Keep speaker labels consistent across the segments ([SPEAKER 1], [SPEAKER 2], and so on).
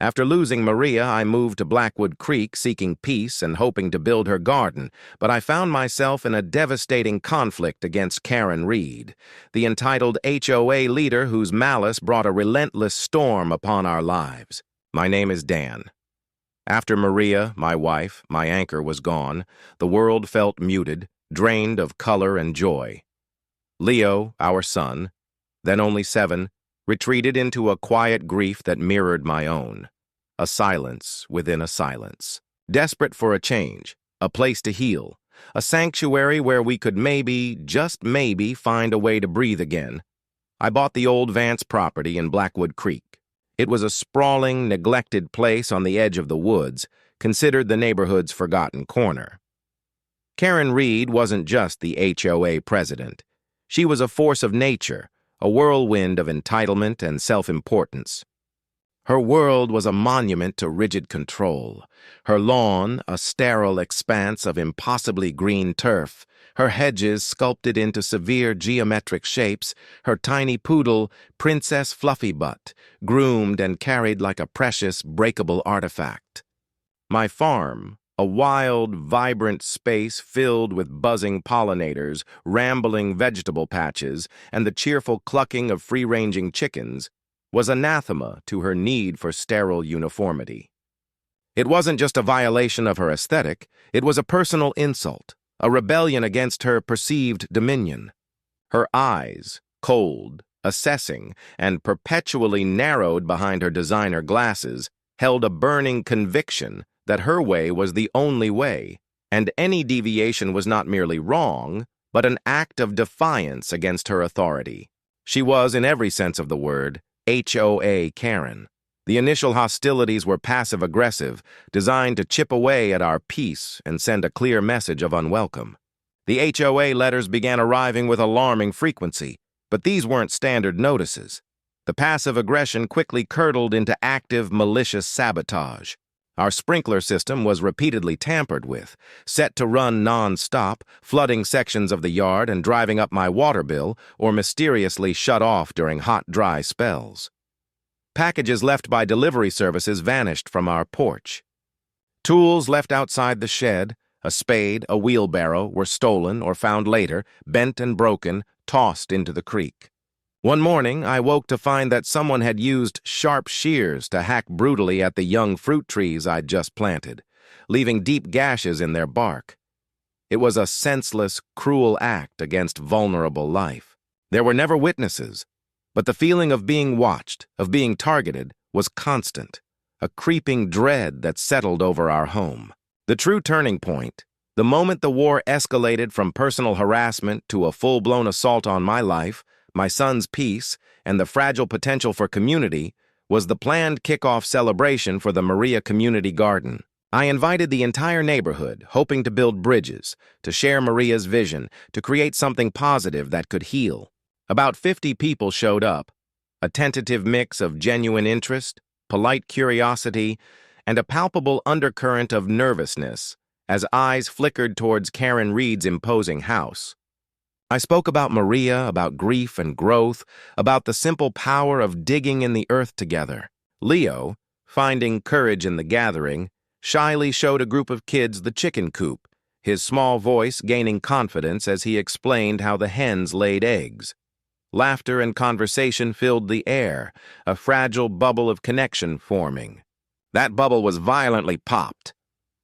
[SPEAKER 1] After losing Maria, I moved to Blackwood Creek seeking peace and hoping to build her garden, but I found myself in a devastating conflict against Karen Reed, the entitled HOA leader whose malice brought a relentless storm upon our lives. My name is Dan. After Maria, my wife, my anchor, was gone, the world felt muted, drained of color and joy. Leo, our son, then only 7, retreated into a quiet grief that mirrored my own. A silence within a silence. Desperate for a change, a place to heal, a sanctuary where we could maybe, just maybe, find a way to breathe again. I bought the old Vance property in Blackwood Creek. It was a sprawling, neglected place on the edge of the woods, considered the neighborhood's forgotten corner. Karen Reed wasn't just the HOA president. She was a force of nature, a whirlwind of entitlement and self-importance. Her world was a monument to rigid control, her lawn a sterile expanse of impossibly green turf, her hedges sculpted into severe geometric shapes, her tiny poodle, Princess Fluffybutt, groomed and carried like a precious, breakable artifact. My farm, a wild, vibrant space filled with buzzing pollinators, rambling vegetable patches, and the cheerful clucking of free-ranging chickens, was anathema to her need for sterile uniformity. It wasn't just a violation of her aesthetic, it was a personal insult, a rebellion against her perceived dominion. Her eyes, cold, assessing, and perpetually narrowed behind her designer glasses, held a burning conviction that her way was the only way, and any deviation was not merely wrong, but an act of defiance against her authority. She was, in every sense of the word, HOA Karen. The initial hostilities were passive-aggressive, designed to chip away at our peace and send a clear message of unwelcome. The HOA letters began arriving with alarming frequency, but these weren't standard notices. The passive aggression quickly curdled into active, malicious sabotage. Our sprinkler system was repeatedly tampered with, set to run non-stop, flooding sections of the yard and driving up my water bill, or mysteriously shut off during hot, dry spells. Packages left by delivery services vanished from our porch. Tools left outside the shed, a spade, a wheelbarrow, were stolen or found later, bent and broken, tossed into the creek. One morning, I woke to find that someone had used sharp shears to hack brutally at the young fruit trees I'd just planted, leaving deep gashes in their bark. It was a senseless, cruel act against vulnerable life. There were never witnesses, but the feeling of being watched, of being targeted, was constant, a creeping dread that settled over our home. The true turning point, the moment the war escalated from personal harassment to a full-blown assault on my life, my son's peace, and the fragile potential for community, was the planned kickoff celebration for the Maria Community Garden. I invited the entire neighborhood, hoping to build bridges, to share Maria's vision, to create something positive that could heal. About 50 people showed up, a tentative mix of genuine interest, polite curiosity, and a palpable undercurrent of nervousness as eyes flickered towards Karen Reed's imposing house. I spoke about Maria, about grief and growth, about the simple power of digging in the earth together. Leo, finding courage in the gathering, shyly showed a group of kids the chicken coop, his small voice gaining confidence as he explained how the hens laid eggs. Laughter and conversation filled the air, a fragile bubble of connection forming. That bubble was violently popped.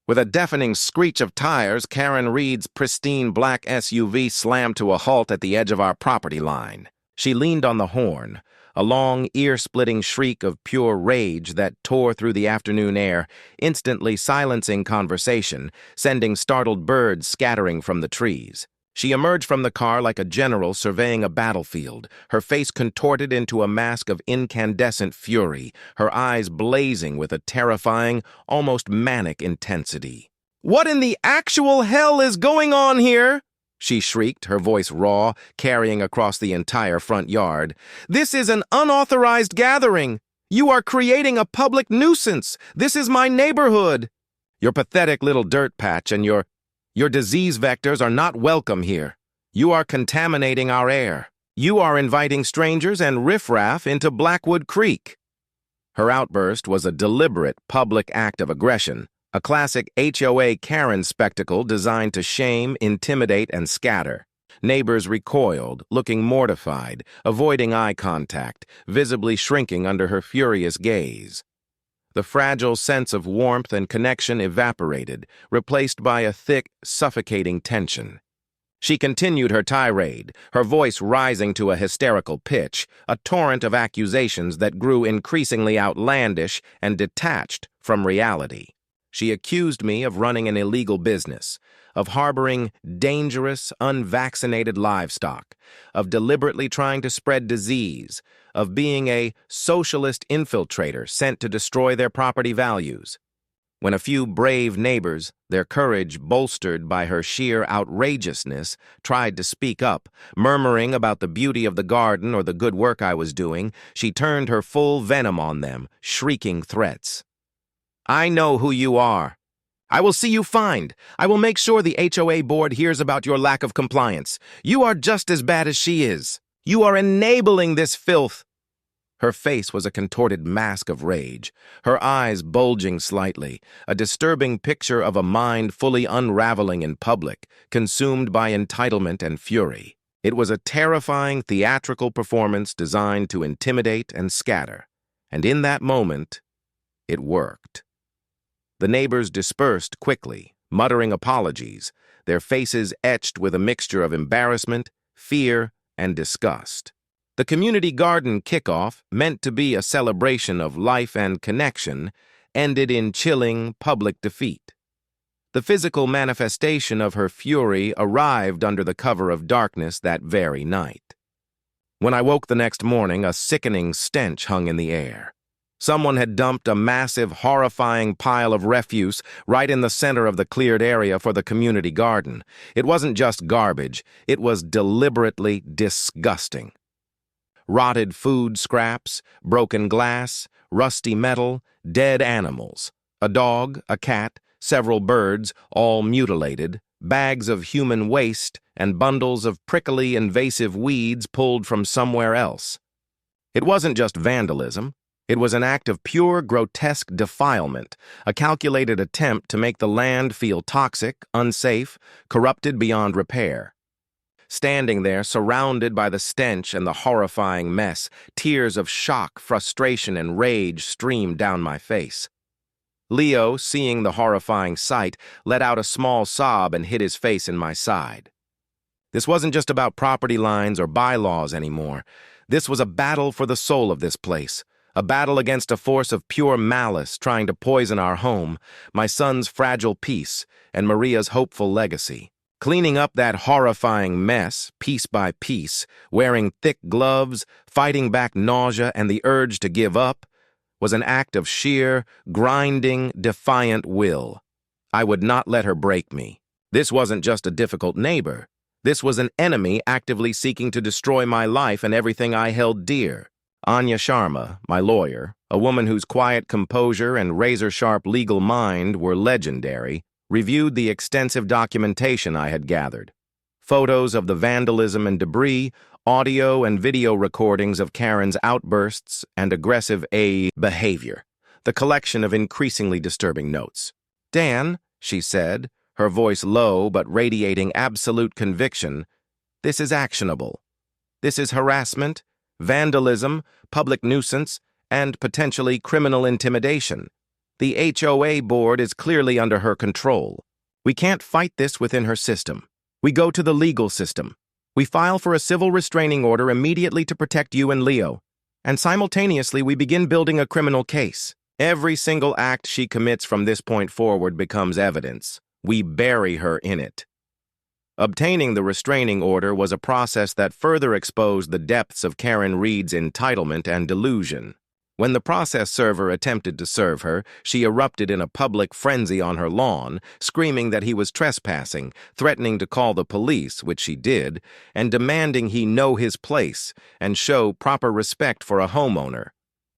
[SPEAKER 1] With a deafening screech of tires, Karen Reed's pristine black SUV slammed to a halt at the edge of our property line. She leaned on the horn, a long, ear-splitting shriek of pure rage that tore through the afternoon air, instantly silencing conversation, sending startled birds scattering from the trees. She emerged from the car like a general surveying a battlefield, her face contorted into a mask of incandescent fury, her eyes blazing with a terrifying, almost manic intensity. "What in the actual hell is going on here?" she shrieked, her voice raw, carrying across the entire front yard. "This is an unauthorized gathering. You are creating a public nuisance. This is my neighborhood. Your pathetic little dirt patch and your disease vectors are not welcome here. You are contaminating our air. You are inviting strangers and riffraff into Blackwood Creek." Her outburst was a deliberate public act of aggression, a classic HOA Karen spectacle designed to shame, intimidate, and scatter. Neighbors recoiled, looking mortified, avoiding eye contact, visibly shrinking under her furious gaze. The fragile sense of warmth and connection evaporated, replaced by a thick, suffocating tension. She continued her tirade, her voice rising to a hysterical pitch, a torrent of accusations that grew increasingly outlandish and detached from reality. She accused me of running an illegal business, of harboring dangerous, unvaccinated livestock, of deliberately trying to spread disease, of being a socialist infiltrator sent to destroy their property values. When a few brave neighbors, their courage bolstered by her sheer outrageousness, tried to speak up, murmuring about the beauty of the garden or the good work I was doing, she turned her full venom on them, shrieking threats. "I know who you are. I will see you fined. I will make sure the HOA board hears about your lack of compliance. You are just as bad as she is. You are enabling this filth." Her face was a contorted mask of rage, her eyes bulging slightly, a disturbing picture of a mind fully unraveling in public, consumed by entitlement and fury. It was a terrifying theatrical performance designed to intimidate and scatter, and in that moment, it worked. The neighbors dispersed quickly, muttering apologies, their faces etched with a mixture of embarrassment, fear, and disgust. The community garden kickoff, meant to be a celebration of life and connection, ended in chilling public defeat. The physical manifestation of her fury arrived under the cover of darkness that very night. When I woke the next morning, a sickening stench hung in the air. Someone had dumped a massive, horrifying pile of refuse right in the center of the cleared area for the community garden. It wasn't just garbage, it was deliberately disgusting. Rotted food scraps, broken glass, rusty metal, dead animals. A dog, a cat, several birds, all mutilated, bags of human waste, and bundles of prickly, invasive weeds pulled from somewhere else. It wasn't just vandalism. It was an act of pure, grotesque defilement, a calculated attempt to make the land feel toxic, unsafe, corrupted beyond repair. Standing there, surrounded by the stench and the horrifying mess, tears of shock, frustration, and rage streamed down my face. Leo, seeing the horrifying sight, let out a small sob and hid his face in my side. This wasn't just about property lines or bylaws anymore. This was a battle for the soul of this place. A battle against a force of pure malice trying to poison our home, my son's fragile peace, and Maria's hopeful legacy. Cleaning up that horrifying mess, piece by piece, wearing thick gloves, fighting back nausea and the urge to give up, was an act of sheer, grinding, defiant will. I would not let her break me. This wasn't just a difficult neighbor. This was an enemy actively seeking to destroy my life and everything I held dear. Anya Sharma, my lawyer, a woman whose quiet composure and razor-sharp legal mind were legendary, reviewed the extensive documentation I had gathered. Photos of the vandalism and debris, audio and video recordings of Karen's outbursts and aggressive behavior, the collection of increasingly disturbing notes. "Dan," she said, her voice low but radiating absolute conviction, "this is actionable. This is harassment, vandalism, public nuisance, and potentially criminal intimidation. The HOA board is clearly under her control. We can't fight this within her system. We go to the legal system. We file for a civil restraining order immediately to protect you and Leo. And simultaneously, we begin building a criminal case. Every single act she commits from this point forward becomes evidence. We bury her in it." Obtaining the restraining order was a process that further exposed the depths of Karen Reed's entitlement and delusion. When the process server attempted to serve her, she erupted in a public frenzy on her lawn, screaming that he was trespassing, threatening to call the police, which she did, and demanding he know his place and show proper respect for a homeowner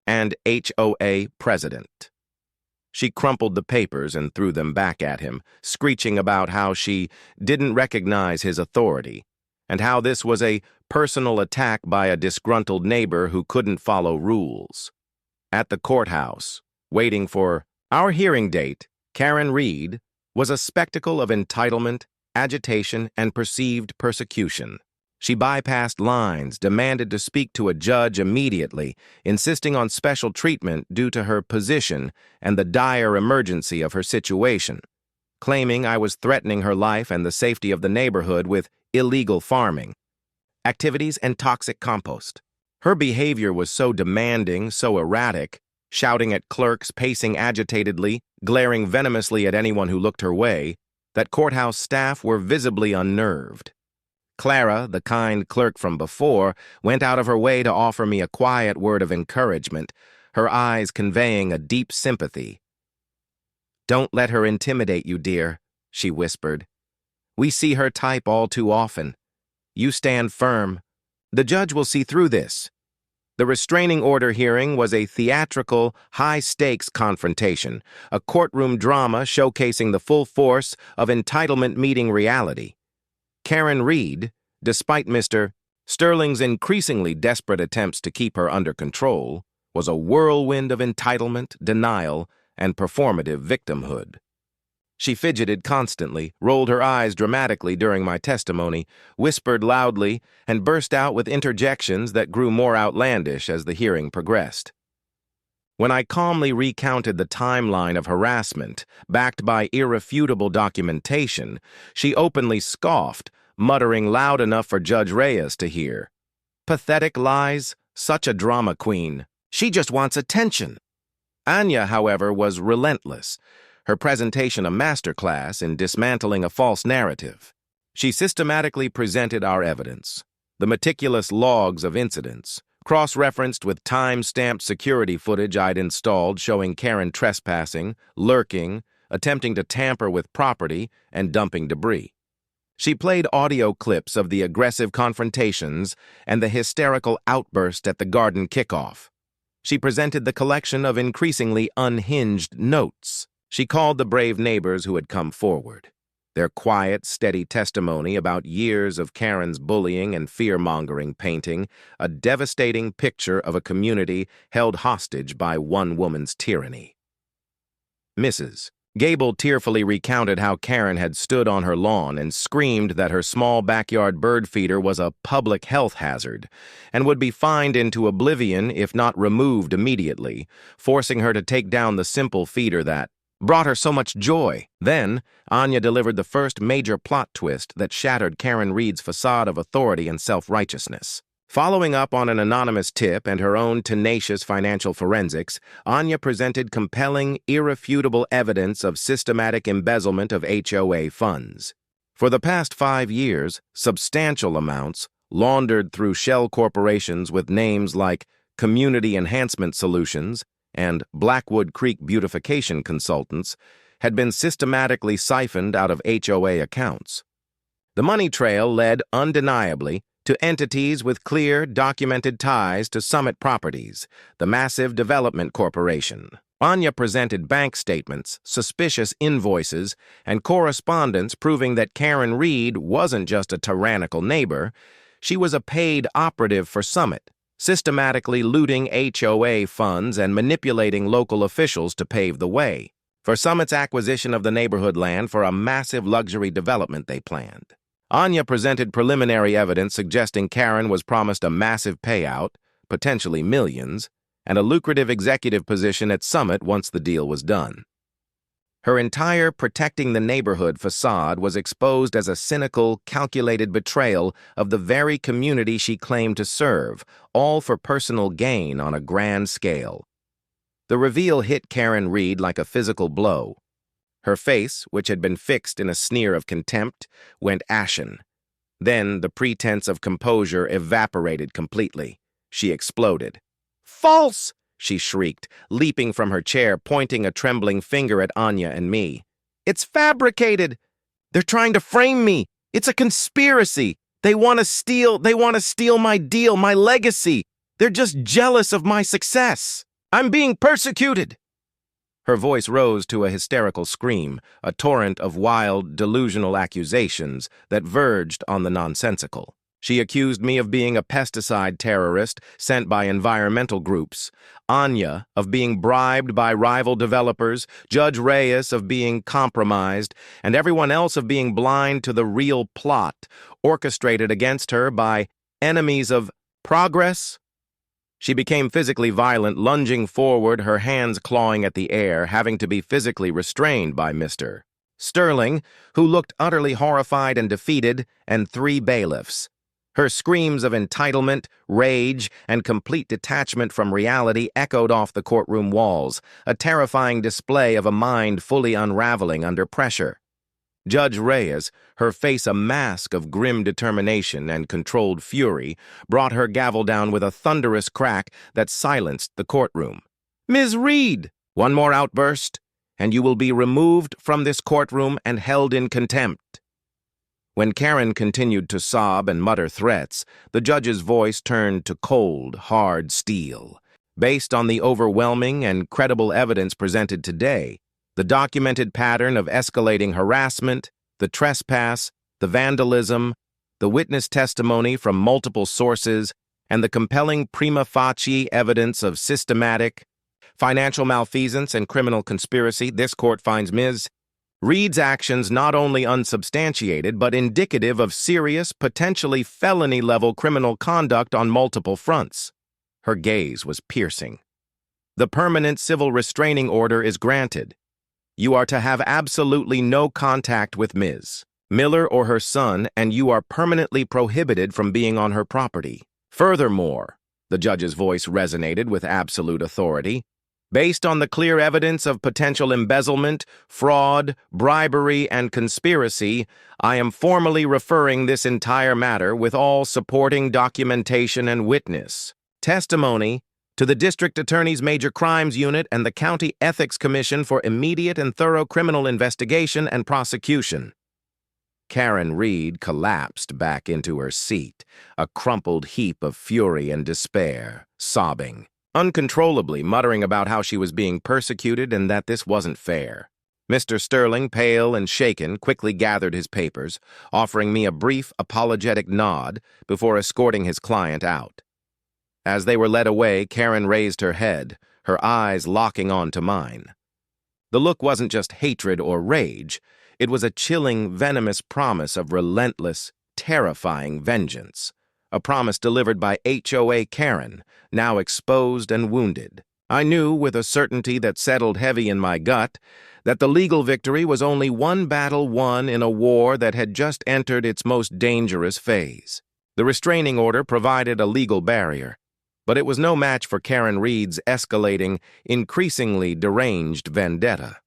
[SPEAKER 1] and HOA president. She crumpled the papers and threw them back at him, screeching about how she didn't recognize his authority, and how this was a personal attack by a disgruntled neighbor who couldn't follow rules. At the courthouse, waiting for our hearing date, Karen Reed was a spectacle of entitlement, agitation, and perceived persecution. She bypassed lines, demanded to speak to a judge immediately, insisting on special treatment due to her position and the dire emergency of her situation, claiming I was threatening her life and the safety of the neighborhood with illegal farming, activities, and toxic compost. Her behavior was so demanding, so erratic, shouting at clerks, pacing agitatedly, glaring venomously at anyone who looked her way, that courthouse staff were visibly unnerved. Clara, the kind clerk from before, went out of her way to offer me a quiet word of encouragement, her eyes conveying a deep sympathy. "Don't let her intimidate you, dear," she whispered. "We see her type all too often. You stand firm. The judge will see through this." The restraining order hearing was a theatrical, high-stakes confrontation, a courtroom drama showcasing the full force of entitlement meeting reality. Karen Reed, despite Mr. Sterling's increasingly desperate attempts to keep her under control, was a whirlwind of entitlement, denial, and performative victimhood. She fidgeted constantly, rolled her eyes dramatically during my testimony, whispered loudly, and burst out with interjections that grew more outlandish as the hearing progressed. When I calmly recounted the timeline of harassment, backed by irrefutable documentation, she openly scoffed, muttering loud enough for Judge Reyes to hear. "Pathetic lies, such a drama queen. She just wants attention." Anya, however, was relentless, her presentation a masterclass in dismantling a false narrative. She systematically presented our evidence, the meticulous logs of incidents, cross-referenced with time-stamped security footage I'd installed showing Karen trespassing, lurking, attempting to tamper with property, and dumping debris. She played audio clips of the aggressive confrontations and the hysterical outburst at the garden kickoff. She presented the collection of increasingly unhinged notes. She called the brave neighbors who had come forward. Their quiet, steady testimony about years of Karen's bullying and fear-mongering painting a devastating picture of a community held hostage by one woman's tyranny. Mrs. Gable tearfully recounted how Karen had stood on her lawn and screamed that her small backyard bird feeder was a public health hazard and would be fined into oblivion if not removed immediately, forcing her to take down the simple feeder that brought her so much joy. Then, Anya delivered the first major plot twist that shattered Karen Reed's facade of authority and self-righteousness. Following up on an anonymous tip and her own tenacious financial forensics, Anya presented compelling, irrefutable evidence of systematic embezzlement of HOA funds. For the past 5 years, substantial amounts, laundered through shell corporations with names like Community Enhancement Solutions and Blackwood Creek Beautification Consultants, had been systematically siphoned out of HOA accounts. The money trail led, undeniably, to entities with clear, documented ties to Summit Properties, the massive development corporation. Anya presented bank statements, suspicious invoices, and correspondence proving that Karen Reed wasn't just a tyrannical neighbor, she was a paid operative for Summit, systematically looting HOA funds and manipulating local officials to pave the way for Summit's acquisition of the neighborhood land for a massive luxury development they planned. Anya presented preliminary evidence suggesting Karen was promised a massive payout, potentially millions, and a lucrative executive position at Summit once the deal was done. Her entire protecting the neighborhood facade was exposed as a cynical, calculated betrayal of the very community she claimed to serve, all for personal gain on a grand scale. The reveal hit Karen Reed like a physical blow. Her face, which had been fixed in a sneer of contempt, went ashen. Then the pretense of composure evaporated completely. She exploded. "False!" she shrieked, leaping from her chair, pointing a trembling finger at Anya and me. "It's fabricated! They're trying to frame me! It's a conspiracy! They want to steal my deal, my legacy! They're just jealous of my success! I'm being persecuted!" Her voice rose to a hysterical scream, a torrent of wild, delusional accusations that verged on the nonsensical. She accused me of being a pesticide terrorist sent by environmental groups, Anya of being bribed by rival developers, Judge Reyes of being compromised, and everyone else of being blind to the real plot orchestrated against her by enemies of progress. She became physically violent, lunging forward, her hands clawing at the air, having to be physically restrained by Mr. Sterling, who looked utterly horrified and defeated, and 3 bailiffs. Her screams of entitlement, rage, and complete detachment from reality echoed off the courtroom walls, a terrifying display of a mind fully unraveling under pressure. Judge Reyes, her face a mask of grim determination and controlled fury, brought her gavel down with a thunderous crack that silenced the courtroom. "Ms. Reed!" One more outburst, and you will be removed from this courtroom and held in contempt. When Karen continued to sob and mutter threats, the judge's voice turned to cold, hard steel. Based on the overwhelming and credible evidence presented today, the documented pattern of escalating harassment, the trespass, the vandalism, the witness testimony from multiple sources, and the compelling prima facie evidence of systematic, financial malfeasance and criminal conspiracy, this court finds Ms. Reed's actions not only unsubstantiated but indicative of serious, potentially felony-level criminal conduct on multiple fronts. Her gaze was piercing. The permanent civil restraining order is granted. You are to have absolutely no contact with Ms. Miller or her son, and you are permanently prohibited from being on her property. Furthermore, the judge's voice resonated with absolute authority, based on the clear evidence of potential embezzlement, fraud, bribery, and conspiracy, I am formally referring this entire matter with all supporting documentation and witness testimony to the District Attorney's Major Crimes Unit and the County Ethics Commission for immediate and thorough criminal investigation and prosecution. Karen Reed collapsed back into her seat, a crumpled heap of fury and despair, sobbing, uncontrollably muttering about how she was being persecuted and that this wasn't fair. Mr. Sterling, pale and shaken, quickly gathered his papers, offering me a brief, apologetic nod before escorting his client out. As they were led away, Karen raised her head, her eyes locking onto mine. The look wasn't just hatred or rage, it was a chilling, venomous promise of relentless, terrifying vengeance. A promise delivered by HOA Karen, now exposed and wounded. I knew with a certainty that settled heavy in my gut that the legal victory was only one battle won in a war that had just entered its most dangerous phase. The restraining order provided a legal barrier, but it was no match for Karen Reed's escalating, increasingly deranged vendetta.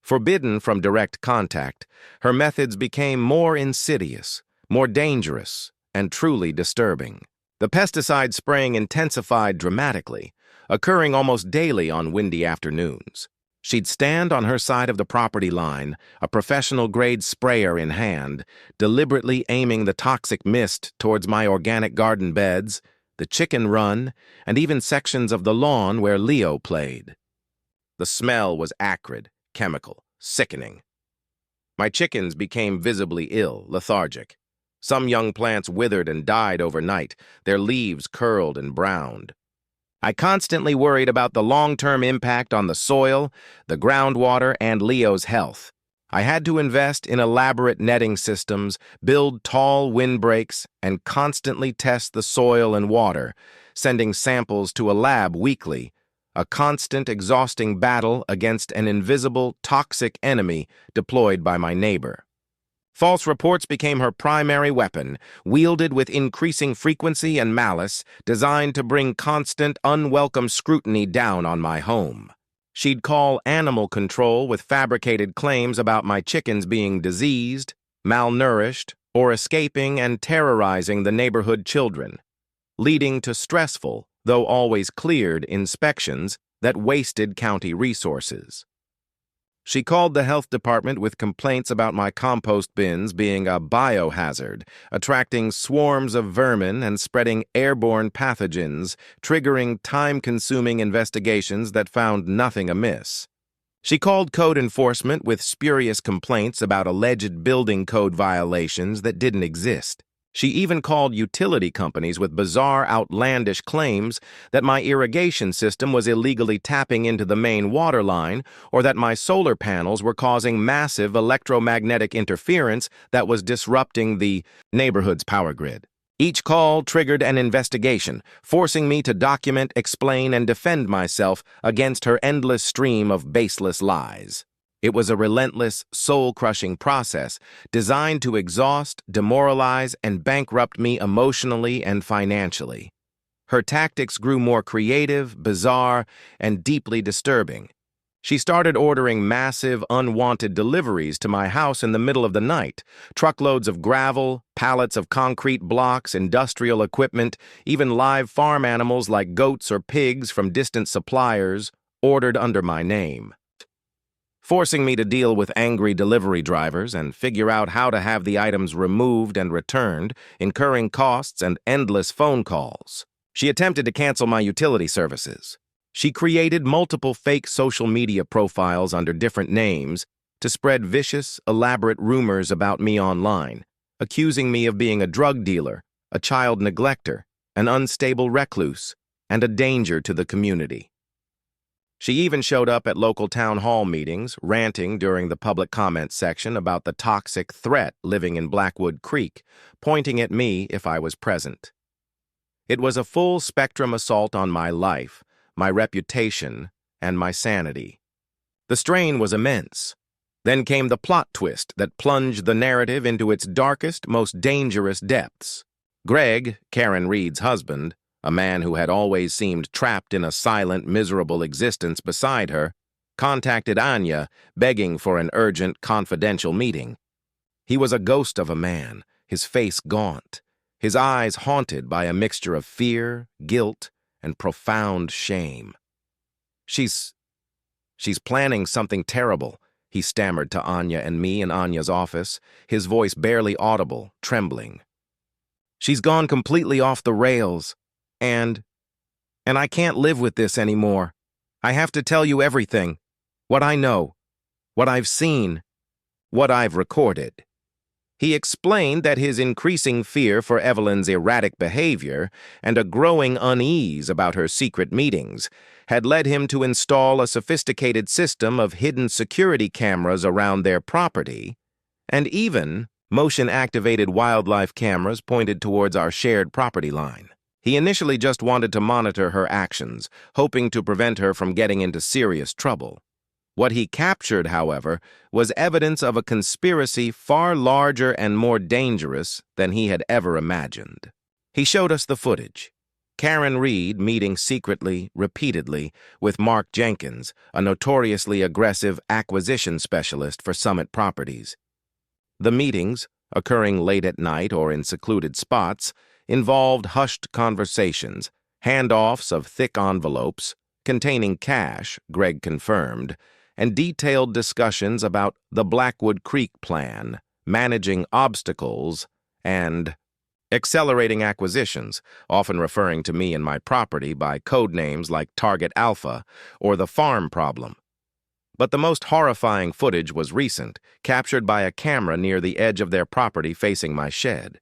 [SPEAKER 1] Forbidden from direct contact, her methods became more insidious, more dangerous, and truly disturbing. The pesticide spraying intensified dramatically, occurring almost daily on windy afternoons. She'd stand on her side of the property line, a professional-grade sprayer in hand, deliberately aiming the toxic mist towards my organic garden beds, the chicken run, and even sections of the lawn where Leo played. The smell was acrid, chemical, sickening. My chickens became visibly ill, lethargic. Some young plants withered and died overnight, their leaves curled and browned. I constantly worried about the long-term impact on the soil, the groundwater, and Leo's health. I had to invest in elaborate netting systems, build tall windbreaks, and constantly test the soil and water, sending samples to a lab weekly, a constant, exhausting battle against an invisible, toxic enemy deployed by my neighbor. False reports became her primary weapon, wielded with increasing frequency and malice, designed to bring constant, unwelcome scrutiny down on my home. She'd call animal control with fabricated claims about my chickens being diseased, malnourished, or escaping and terrorizing the neighborhood children, leading to stressful, though always cleared, inspections that wasted county resources. She called the health department with complaints about my compost bins being a biohazard, attracting swarms of vermin and spreading airborne pathogens, triggering time-consuming investigations that found nothing amiss. She called code enforcement with spurious complaints about alleged building code violations that didn't exist. She even called utility companies with bizarre, outlandish claims that my irrigation system was illegally tapping into the main water line or that my solar panels were causing massive electromagnetic interference that was disrupting the neighborhood's power grid. Each call triggered an investigation, forcing me to document, explain, and defend myself against her endless stream of baseless lies. It was a relentless, soul-crushing process designed to exhaust, demoralize, and bankrupt me emotionally and financially. Her tactics grew more creative, bizarre, and deeply disturbing. She started ordering massive, unwanted deliveries to my house in the middle of the night, truckloads of gravel, pallets of concrete blocks, industrial equipment, even live farm animals like goats or pigs from distant suppliers, ordered under my name, forcing me to deal with angry delivery drivers and figure out how to have the items removed and returned, incurring costs and endless phone calls. She attempted to cancel my utility services. She created multiple fake social media profiles under different names to spread vicious, elaborate rumors about me online, accusing me of being a drug dealer, a child neglector, an unstable recluse, and a danger to the community. She even showed up at local town hall meetings, ranting during the public comments section about the toxic threat living in Blackwood Creek, pointing at me if I was present. It was a full-spectrum assault on my life, my reputation, and my sanity. The strain was immense. Then came the plot twist that plunged the narrative into its darkest, most dangerous depths. Greg, Karen Reed's husband, a man who had always seemed trapped in a silent, miserable existence beside her, contacted Anya, begging for an urgent, confidential meeting. He was a ghost of a man, his face gaunt, his eyes haunted by a mixture of fear, guilt, and profound shame. She's planning something terrible, he stammered to Anya and me in Anya's office, his voice barely audible, trembling. She's gone completely off the rails. And I can't live with this anymore. I have to tell you everything. What I know, what I've seen, what I've recorded. He explained that his increasing fear for Evelyn's erratic behavior and a growing unease about her secret meetings had led him to install a sophisticated system of hidden security cameras around their property, and even motion-activated wildlife cameras pointed towards our shared property line. He initially just wanted to monitor her actions, hoping to prevent her from getting into serious trouble. What he captured, however, was evidence of a conspiracy far larger and more dangerous than he had ever imagined. He showed us the footage. Karen Reed meeting secretly, repeatedly, with Mark Jenkins, a notoriously aggressive acquisition specialist for Summit Properties. The meetings, occurring late at night or in secluded spots, involved hushed conversations, handoffs of thick envelopes containing cash, Greg confirmed, and detailed discussions about the Blackwood Creek plan, managing obstacles, and accelerating acquisitions, often referring to me and my property by code names like Target Alpha or the Farm Problem. But the most horrifying footage was recent, captured by a camera near the edge of their property facing my shed.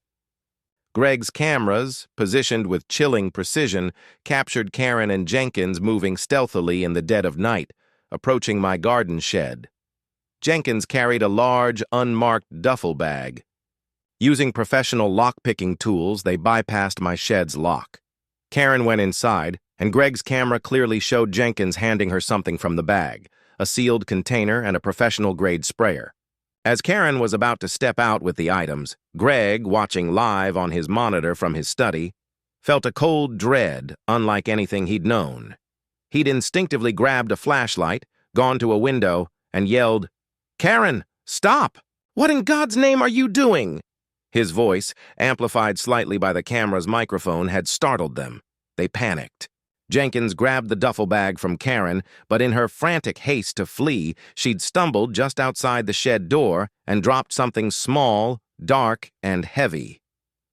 [SPEAKER 1] Greg's cameras, positioned with chilling precision, captured Karen and Jenkins moving stealthily in the dead of night, approaching my garden shed. Jenkins carried a large, unmarked duffel bag. Using professional lock-picking tools, they bypassed my shed's lock. Karen went inside, and Greg's camera clearly showed Jenkins handing her something from the bag, a sealed container and a professional-grade sprayer. As Karen was about to step out with the items, Greg, watching live on his monitor from his study, felt a cold dread unlike anything he'd known. He'd instinctively grabbed a flashlight, gone to a window, and yelled, "Karen, stop! What in God's name are you doing?" His voice, amplified slightly by the camera's microphone, had startled them. They panicked. Jenkins grabbed the duffel bag from Karen, but in her frantic haste to flee, she'd stumbled just outside the shed door and dropped something small, dark, and heavy.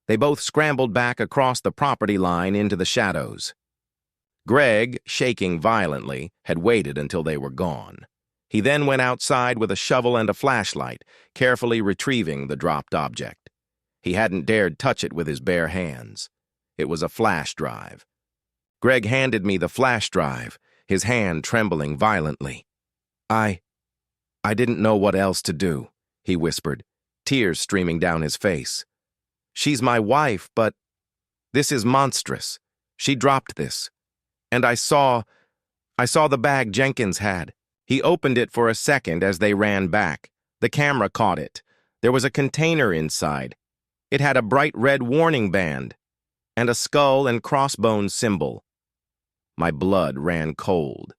[SPEAKER 1] They both scrambled back across the property line into the shadows. Greg, shaking violently, had waited until they were gone. He then went outside with a shovel and a flashlight, carefully retrieving the dropped object. He hadn't dared touch it with his bare hands. It was a flash drive. Greg handed me the flash drive, his hand trembling violently. I didn't know what else to do," he whispered, tears streaming down his face. "She's my wife, but this is monstrous. She dropped this. And I saw the bag Jenkins had." He opened it for a second as they ran back. The camera caught it. There was a container inside. It had a bright red warning band and a skull and crossbones symbol. My blood ran cold.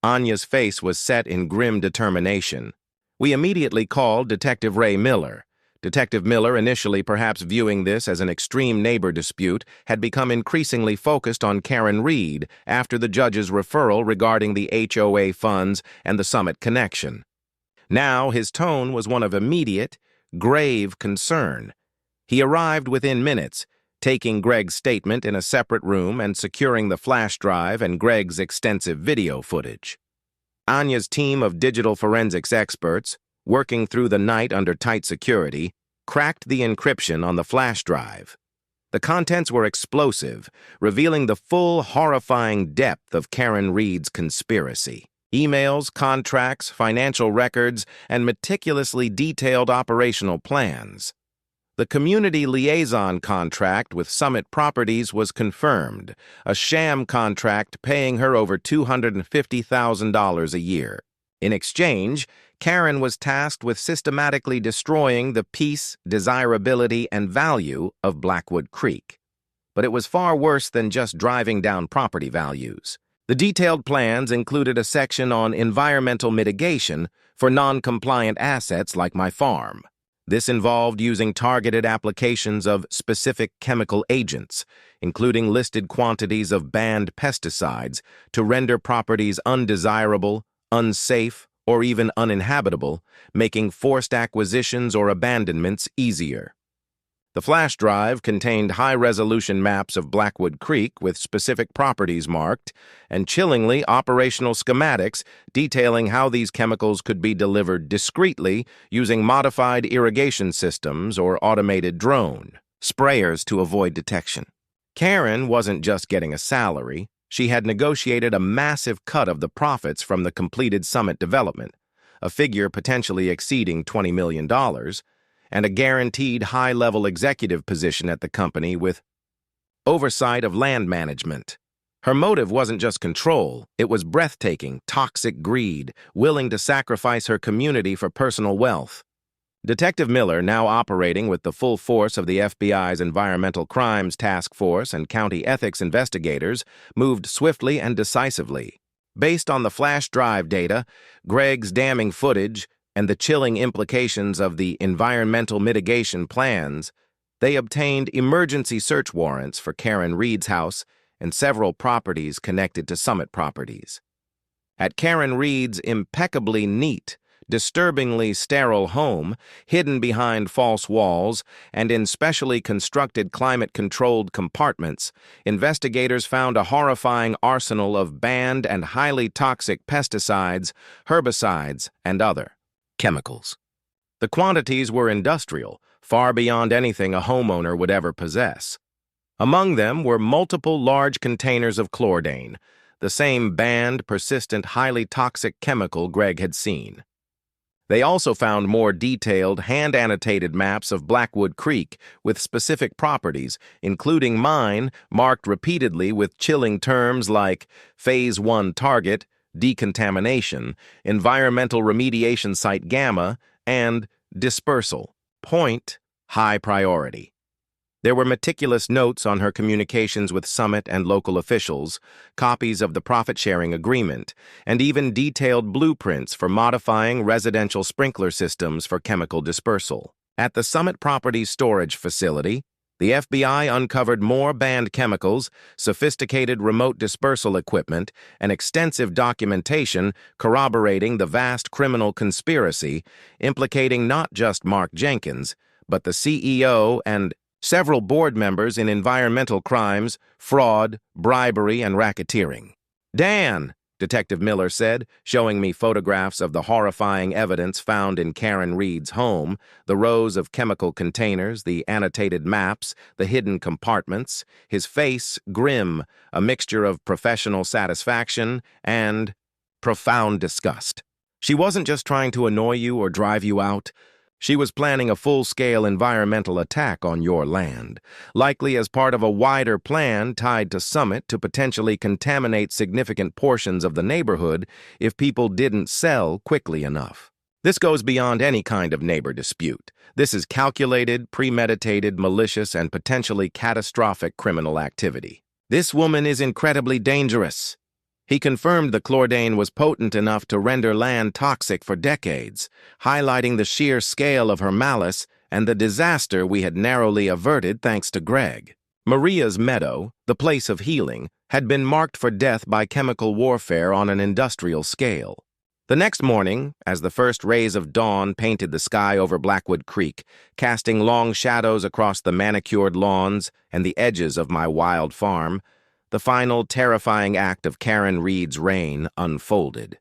[SPEAKER 1] Anya's face was set in grim determination. We immediately called Detective Ray Miller. Detective Miller, initially perhaps viewing this as an extreme neighbor dispute, had become increasingly focused on Karen Reed after the judge's referral regarding the HOA funds and the Summit connection. Now his tone was one of immediate, grave concern. He arrived within minutes, taking Greg's statement in a separate room and securing the flash drive and Greg's extensive video footage. Anya's team of digital forensics experts, working through the night under tight security, cracked the encryption on the flash drive. The contents were explosive, revealing the full, horrifying depth of Karen Reed's conspiracy. Emails, contracts, financial records, and meticulously detailed operational plans. The community liaison contract with Summit Properties was confirmed, a sham contract paying her over $250,000 a year. In exchange, Karen was tasked with systematically destroying the peace, desirability, and value of Blackwood Creek. But it was far worse than just driving down property values. The detailed plans included a section on environmental mitigation for non-compliant assets like my farm. This involved using targeted applications of specific chemical agents, including listed quantities of banned pesticides, to render properties undesirable, unsafe, or even uninhabitable, making forced acquisitions or abandonments easier. The flash drive contained high-resolution maps of Blackwood Creek with specific properties marked, and chillingly operational schematics detailing how these chemicals could be delivered discreetly using modified irrigation systems or automated drone sprayers to avoid detection. Karen wasn't just getting a salary. She had negotiated a massive cut of the profits from the completed Summit development, a figure potentially exceeding $20 million, and a guaranteed high-level executive position at the company with oversight of land management. Her motive wasn't just control, it was breathtaking, toxic greed, willing to sacrifice her community for personal wealth. Detective Miller, now operating with the full force of the FBI's Environmental Crimes Task Force and county ethics investigators, moved swiftly and decisively. Based on the flash drive data, Greg's damning footage, and the chilling implications of the environmental mitigation plans, they obtained emergency search warrants for Karen Reed's house and several properties connected to Summit Properties. At Karen Reed's impeccably neat, disturbingly sterile home, hidden behind false walls and in specially constructed climate-controlled compartments, investigators found a horrifying arsenal of banned and highly toxic pesticides, herbicides, and other chemicals. The quantities were industrial, far beyond anything a homeowner would ever possess. Among them were multiple large containers of chlordane, the same banned, persistent, highly toxic chemical Greg had seen. They also found more detailed, hand-annotated maps of Blackwood Creek with specific properties, including mine, marked repeatedly with chilling terms like Phase 1 Target, Decontamination, Environmental Remediation Site Gamma, and Dispersal, Point, High Priority. There were meticulous notes on her communications with Summit and local officials, copies of the profit-sharing agreement, and even detailed blueprints for modifying residential sprinkler systems for chemical dispersal. At the Summit Properties storage facility, the FBI uncovered more banned chemicals, sophisticated remote dispersal equipment, and extensive documentation corroborating the vast criminal conspiracy implicating not just Mark Jenkins, but the CEO and several board members in environmental crimes, fraud, bribery, and racketeering. "Dan!" Detective Miller said, showing me photographs of the horrifying evidence found in Karen Reed's home, the rows of chemical containers, the annotated maps, the hidden compartments, his face grim, a mixture of professional satisfaction and profound disgust. She wasn't just trying to annoy you or drive you out. She was planning a full-scale environmental attack on your land, likely as part of a wider plan tied to Summit to potentially contaminate significant portions of the neighborhood if people didn't sell quickly enough. This goes beyond any kind of neighbor dispute. This is calculated, premeditated, malicious, and potentially catastrophic criminal activity. This woman is incredibly dangerous. He confirmed the chlordane was potent enough to render land toxic for decades, highlighting the sheer scale of her malice and the disaster we had narrowly averted thanks to Greg. Maria's meadow, the place of healing, had been marked for death by chemical warfare on an industrial scale. The next morning, as the first rays of dawn painted the sky over Blackwood Creek, casting long shadows across the manicured lawns and the edges of my wild farm, the final terrifying act of Karen Reed's reign unfolded.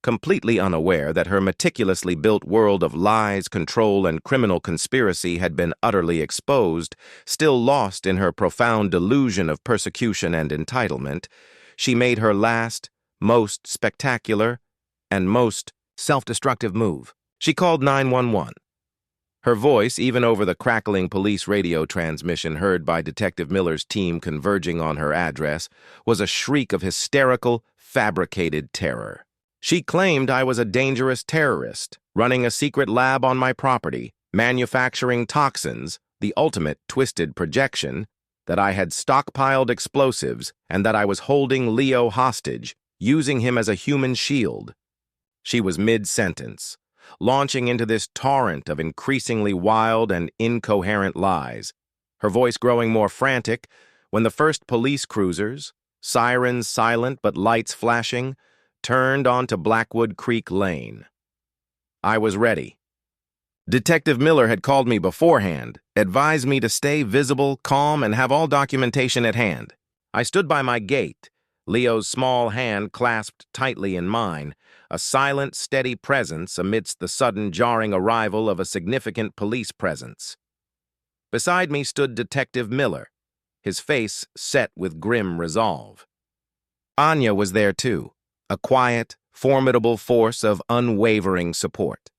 [SPEAKER 1] Completely unaware that her meticulously built world of lies, control, and criminal conspiracy had been utterly exposed, still lost in her profound delusion of persecution and entitlement, she made her last, most spectacular, and most self-destructive move. She called 911. Her voice, even over the crackling police radio transmission heard by Detective Miller's team converging on her address, was a shriek of hysterical, fabricated terror. She claimed I was a dangerous terrorist, running a secret lab on my property, manufacturing toxins, the ultimate twisted projection, that I had stockpiled explosives, and that I was holding Leo hostage, using him as a human shield. She was mid-sentence, launching into this torrent of increasingly wild and incoherent lies, her voice growing more frantic when the first police cruisers, sirens silent but lights flashing, turned onto Blackwood Creek Lane. I was ready. Detective Miller had called me beforehand, advised me to stay visible, calm, and have all documentation at hand. I stood by my gate, Leo's small hand clasped tightly in mine, a silent, steady presence amidst the sudden jarring arrival of a significant police presence. Beside me stood Detective Miller, his face set with grim resolve. Anya was there too, a quiet, formidable force of unwavering support.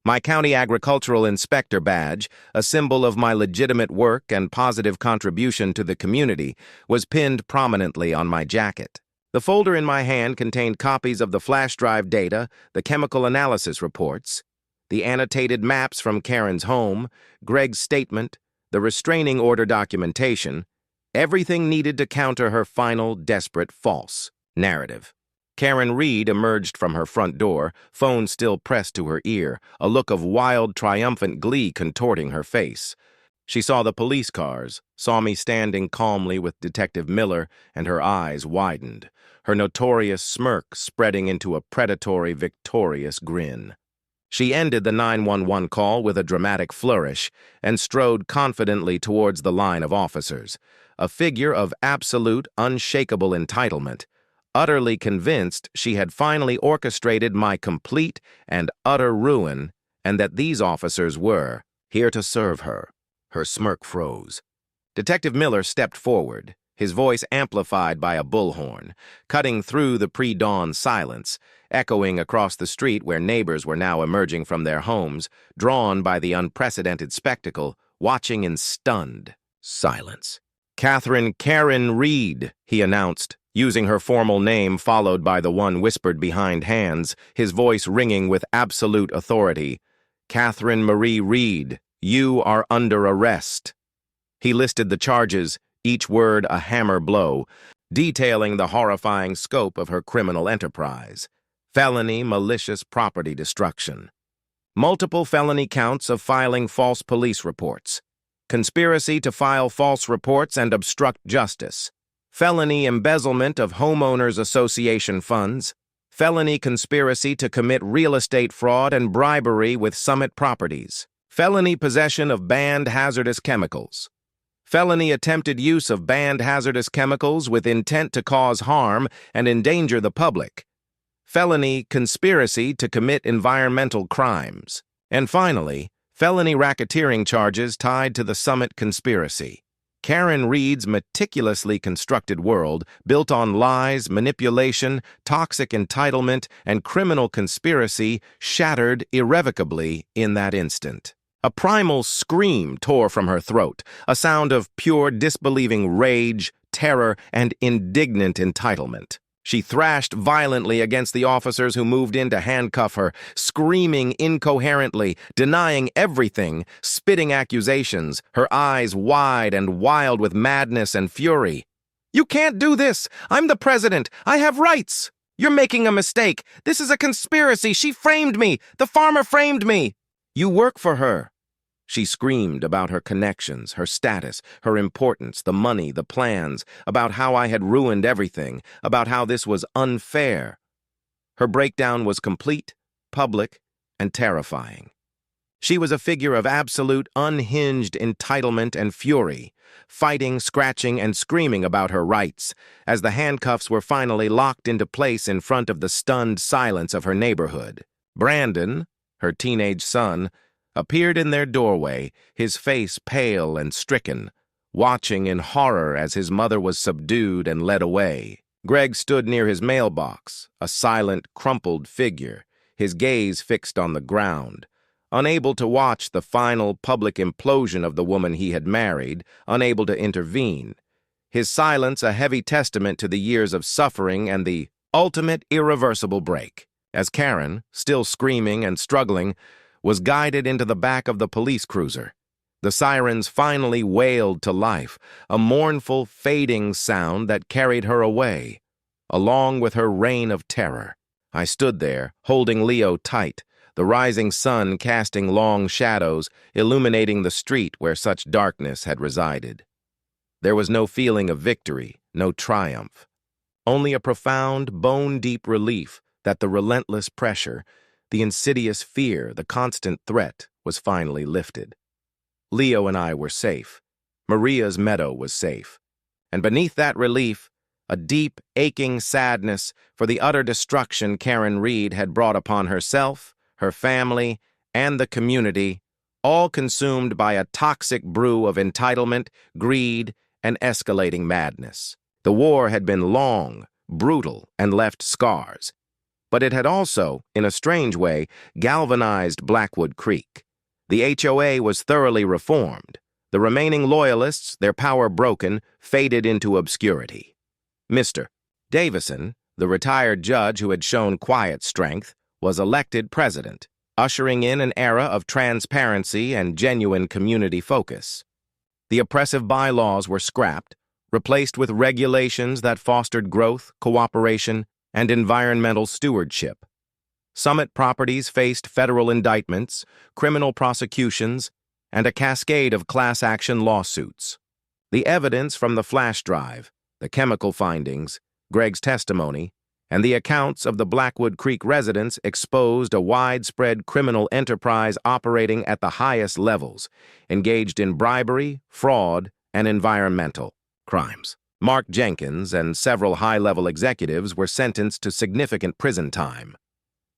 [SPEAKER 1] My county agricultural inspector badge, a symbol of my legitimate work and positive contribution to the community, was pinned prominently on my jacket. The folder in my hand contained copies of the flash drive data, the chemical analysis reports, the annotated maps from Karen's home, Greg's statement, the restraining order documentation, everything needed to counter her final, desperate, false narrative. Karen Reed emerged from her front door, phone still pressed to her ear, a look of wild, triumphant glee contorting her face. She saw the police cars, saw me standing calmly with Detective Miller, and her eyes widened, her notorious smirk spreading into a predatory, victorious grin. She ended the 911 call with a dramatic flourish and strode confidently towards the line of officers, a figure of absolute, unshakable entitlement, utterly convinced she had finally orchestrated my complete and utter ruin, and that these officers were here to serve her. Her smirk froze. Detective Miller stepped forward, his voice amplified by a bullhorn, cutting through the pre-dawn silence, echoing across the street where neighbors were now emerging from their homes, drawn by the unprecedented spectacle, watching in stunned silence. "Catherine Karen Reed," he announced, using her formal name followed by the one whispered behind hands, his voice ringing with absolute authority. "Catherine Marie Reed, you are under arrest." He listed the charges, each word a hammer blow, detailing the horrifying scope of her criminal enterprise. Felony malicious property destruction. Multiple felony counts of filing false police reports. Conspiracy to file false reports and obstruct justice. Felony embezzlement of homeowners association funds. Felony conspiracy to commit real estate fraud and bribery with Summit Properties. Felony possession of banned hazardous chemicals. felony attempted use of banned hazardous chemicals with intent to cause harm and endanger the public, felony conspiracy to commit environmental crimes, and finally, felony racketeering charges tied to the Summit conspiracy. Karen Reed's meticulously constructed world, built on lies, manipulation, toxic entitlement, and criminal conspiracy, shattered irrevocably in that instant. A primal scream tore from her throat, a sound of pure, disbelieving rage, terror, and indignant entitlement. She thrashed violently against the officers who moved in to handcuff her, screaming incoherently, denying everything, spitting accusations, her eyes wide and wild with madness and fury. "You can't do this! I'm the president! I have rights! You're making a mistake! This is a conspiracy! She framed me! The farmer framed me! You work for her!" She screamed about her connections, her status, her importance, the money, the plans, about how I had ruined everything, about how this was unfair. Her breakdown was complete, public, and terrifying. She was a figure of absolute, unhinged entitlement and fury, fighting, scratching, and screaming about her rights, as the handcuffs were finally locked into place in front of the stunned silence of her neighborhood. Brandon, her teenage son, appeared in their doorway, his face pale and stricken, watching in horror as his mother was subdued and led away. Greg stood near his mailbox, a silent, crumpled figure, his gaze fixed on the ground, unable to watch the final public implosion of the woman he had married, unable to intervene. His silence a heavy testament to the years of suffering and the ultimate irreversible break. As Karen, still screaming and struggling, was guided into the back of the police cruiser. The sirens finally wailed to life, a mournful, fading sound that carried her away, along with her reign of terror. I stood there, holding Leo tight, the rising sun casting long shadows, illuminating the street where such darkness had resided. There was no feeling of victory, no triumph, only a profound, bone-deep relief that the relentless pressure, the insidious fear, the constant threat was finally lifted. Leo and I were safe. Maria's meadow was safe. And beneath that relief, a deep, aching sadness for the utter destruction Karen Reed had brought upon herself, her family, and the community, all consumed by a toxic brew of entitlement, greed, and escalating madness. The war had been long, brutal, and left scars. But it had also, in a strange way, galvanized Blackwood Creek. The HOA was thoroughly reformed. The remaining loyalists, their power broken, faded into obscurity. Mr. Davison, the retired judge who had shown quiet strength, was elected president, ushering in an era of transparency and genuine community focus. The oppressive bylaws were scrapped, replaced with regulations that fostered growth, cooperation, and environmental stewardship. Summit properties faced federal indictments, criminal prosecutions, and a cascade of class action lawsuits. The evidence from the flash drive, the chemical findings, Greg's testimony, and the accounts of the Blackwood Creek residents exposed a widespread criminal enterprise operating at the highest levels, engaged in bribery, fraud, and environmental crimes. Mark Jenkins and several high-level executives were sentenced to significant prison time.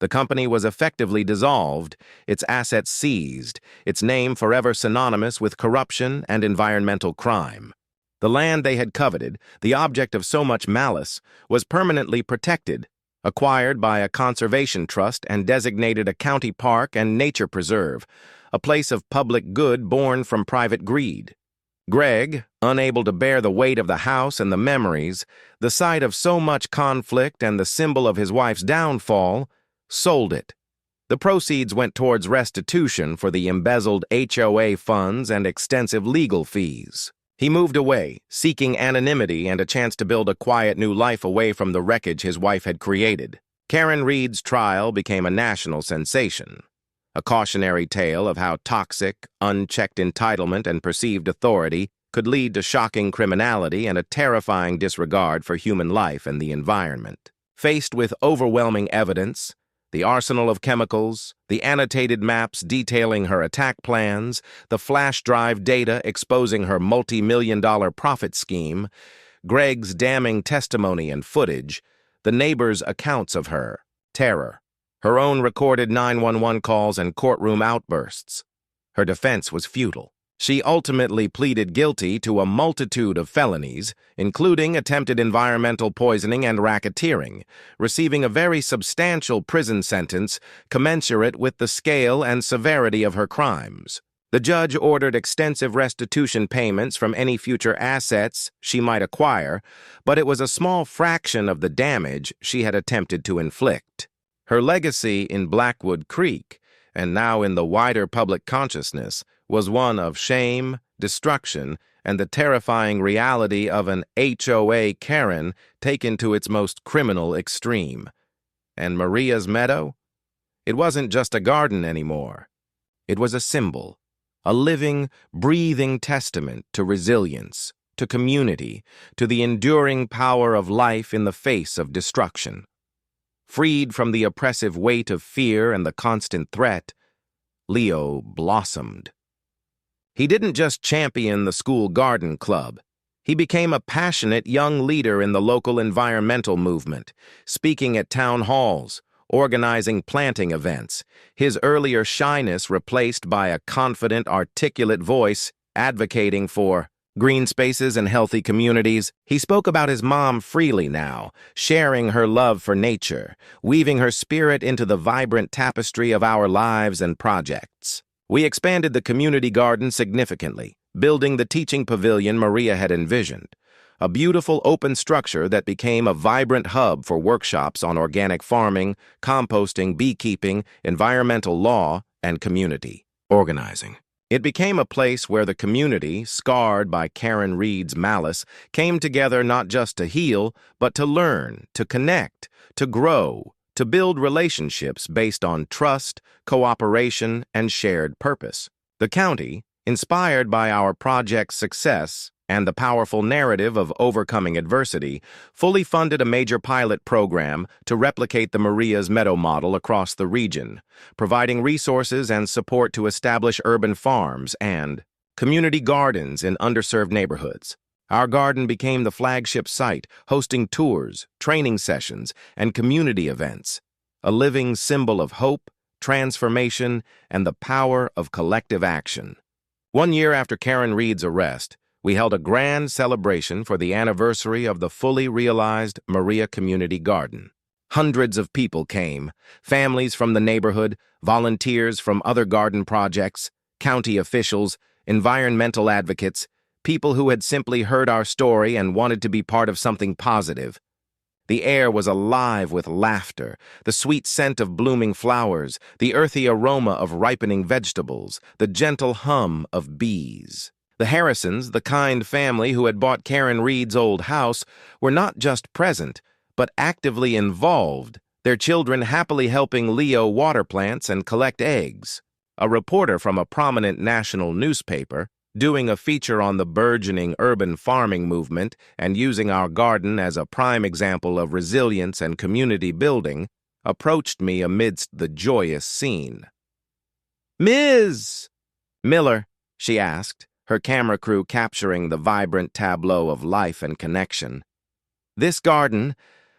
[SPEAKER 1] The company was effectively dissolved, its assets seized, its name forever synonymous with corruption and environmental crime. The land they had coveted, the object of so much malice, was permanently protected, acquired by a conservation trust and designated a county park and nature preserve, a place of public good born from private greed. Greg, unable to bear the weight of the house and the memories, the sight of so much conflict and the symbol of his wife's downfall, sold it. The proceeds went towards restitution for the embezzled HOA funds and extensive legal fees. He moved away, seeking anonymity and a chance to build a quiet new life away from the wreckage his wife had created. Karen Reed's trial became a national sensation, a cautionary tale of how toxic, unchecked entitlement and perceived authority could lead to shocking criminality and a terrifying disregard for human life and the environment. Faced with overwhelming evidence, The arsenal of chemicals, the annotated maps detailing her attack plans, the flash drive data exposing her multi-million-dollar profit scheme, Greg's damning testimony and footage, the neighbors' accounts of her, terror, her own recorded 911 calls and courtroom outbursts. Her defense was futile. She ultimately pleaded guilty to a multitude of felonies, including attempted environmental poisoning and racketeering, receiving a very substantial prison sentence commensurate with the scale and severity of her crimes. The judge ordered extensive restitution payments from any future assets she might acquire, but it was a small fraction of the damage she had attempted to inflict. Her legacy in Blackwood Creek, and now in the wider public consciousness, was one of shame, destruction, and the terrifying reality of an HOA Karen taken to its most criminal extreme. And Maria's meadow? It wasn't just a garden anymore. It was a symbol, a living, breathing testament to resilience, to community, to the enduring power of life in the face of destruction. Freed from the oppressive weight of fear and the constant threat, Leo blossomed. He didn't just champion the school garden club. He became a passionate young leader in the local environmental movement, speaking at town halls, organizing planting events, his earlier shyness replaced by a confident, articulate voice advocating for green spaces and healthy communities. He spoke about his mom freely now, sharing her love for nature, weaving her spirit into the vibrant tapestry of our lives and projects. We expanded the community garden significantly, building the teaching pavilion Maria had envisioned, a beautiful open structure that became a vibrant hub for workshops on organic farming, composting, beekeeping, environmental law, and community organizing. It became a place where the community, scarred by Karen Reed's malice, came together not just to heal, but to learn, to connect, to grow, to build relationships based on trust, cooperation, and shared purpose. The county, inspired by our project's success and the powerful narrative of overcoming adversity, fully funded a major pilot program to replicate the Maria's Meadow model across the region, providing resources and support to establish urban farms and community gardens in underserved neighborhoods. Our garden became the flagship site, hosting tours, training sessions, and community events, a living symbol of hope, transformation, and the power of collective action. 1 year after Karen Reed's arrest, we held a grand celebration for the anniversary of the fully realized Maria Community Garden. Hundreds of people came, families from the neighborhood, volunteers from other garden projects, county officials, environmental advocates, people who had simply heard our story and wanted to be part of something positive. The air was alive with laughter, the sweet scent of blooming flowers, the earthy aroma of ripening vegetables, the gentle hum of bees. The Harrisons, the kind family who had bought Karen Reed's old house, were not just present, but actively involved, their children happily helping Leo water plants and collect eggs. A reporter from a prominent national newspaper, doing a feature on the burgeoning urban farming movement and using our garden as a prime example of resilience and community building, approached me amidst the joyous scene. "Ms. Miller," she asked, her camera crew capturing the vibrant tableau of life and connection. "This garden,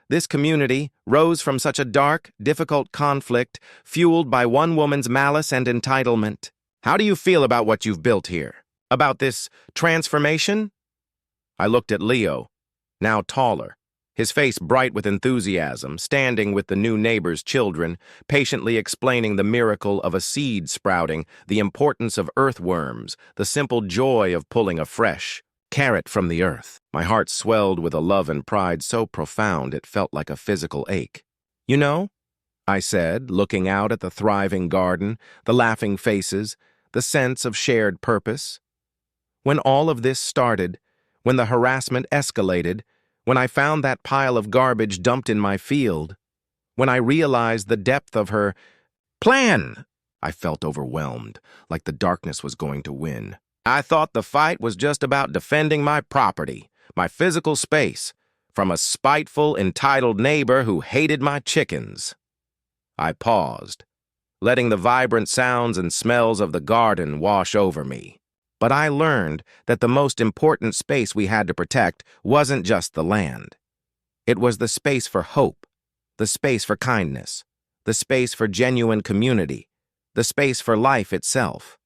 [SPEAKER 1] this community, rose from such a dark, difficult conflict fueled by one woman's malice and entitlement. How do you feel about what you've built here? About this transformation?" I looked at Leo, now taller, his face bright with enthusiasm, standing with the new neighbor's children, patiently explaining the miracle of a seed sprouting, the importance of earthworms, the simple joy of pulling a fresh carrot from the earth. My heart swelled with a love and pride so profound it felt like a physical ache. "You know," I said, looking out at the thriving garden, the laughing faces, the sense of shared purpose. "When all of this started, when the harassment escalated, when I found that pile of garbage dumped in my field, when I realized the depth of her plan," I felt overwhelmed, like the darkness was going to win. "I thought the fight was just about defending my property, my physical space, from a spiteful, entitled neighbor who hated my chickens." I paused, letting the vibrant sounds and smells of the garden wash over me. But I learned that the most important space we had to protect wasn't just the land. It was the space for hope, the space for kindness, the space for genuine community, the space for life itself.